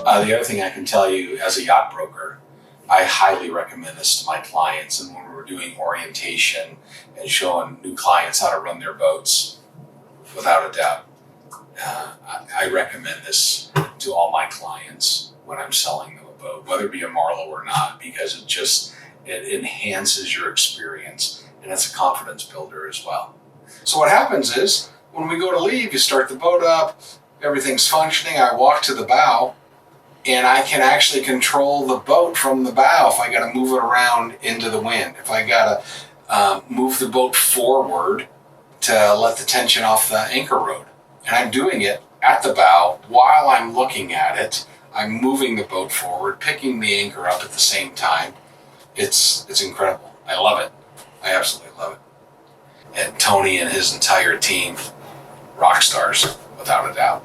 The other thing I can tell you as a yacht broker, I highly recommend this to my clients. And when we're doing orientation and showing new clients how to run their boats, without a doubt, I recommend this to all my clients when I'm selling them a boat, whether it be a Marlow or not, because it enhances your experience and it's a confidence builder as well. So what happens is when we go to leave, you start the boat up, everything's functioning. I walk to the bow and I can actually control the boat from the bow if I got to move it around into the wind. If I got to move the boat forward to let the tension off the anchor rod. And I'm doing it at the bow while I'm looking at it. I'm moving the boat forward, picking the anchor up at the same time. It's incredible. I love it. I absolutely love it. And Tony and his entire team, rock stars, without a doubt.